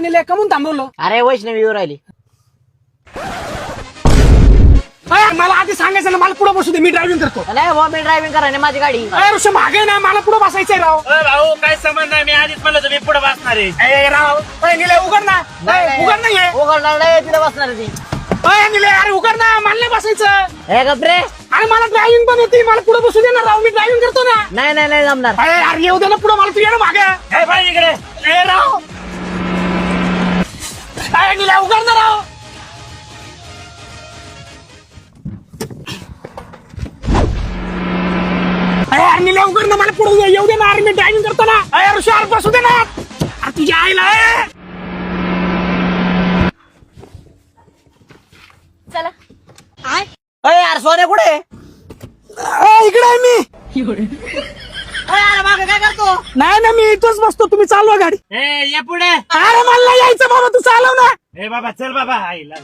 नेले कमून थांबवलं? अरे वैष्णवी येऊ राहिली. मला आधी सांगायचं ना, मला पुढे बसू दे, मी ड्रायव्हिंग करतो. नाही भाऊ मी ड्रायव्हिंग करा माझी गाडी. ऋषी मागे ना, मला पुढे बसायचंय राव. भाऊ काय समज नाही, मी आधीच म्हणलं तुम्ही पुढे बसणार आहे. राव निले उघड ना, उघड नाहीये. उघडणार नाही तिला बसणार ती. निले अरे उघड ना, मला नाही बसायचं. हे गप्रे. अरे मला ड्रायव्हिंग पण येते, मला पुढे बसू दे ना राव, मी ड्रायव्हिंग करतो ना. नाही नाही नाही जमणार. अरे येऊ दे ना पुढे, मला तू ये ना मागे. भाई इकडे राव निले उघड ना राव. निले उघड ना, मला पुढे येऊ दे ना. अरे मी ड्रायव्हिंग करतो ना. ऋषी अरे बसू दे ना. अरे तुझ्या आईला चला. यार सोने कुठे? इकडे आहे मी. अरे मागे काय करतो? नाही ना, मी इथंच बसतो, तुम्ही चालवा गाडी. ये पुढे. अरे मला नाही यायचं बाबा, तू चालव ना. हे बाबा चल बाबा आईला.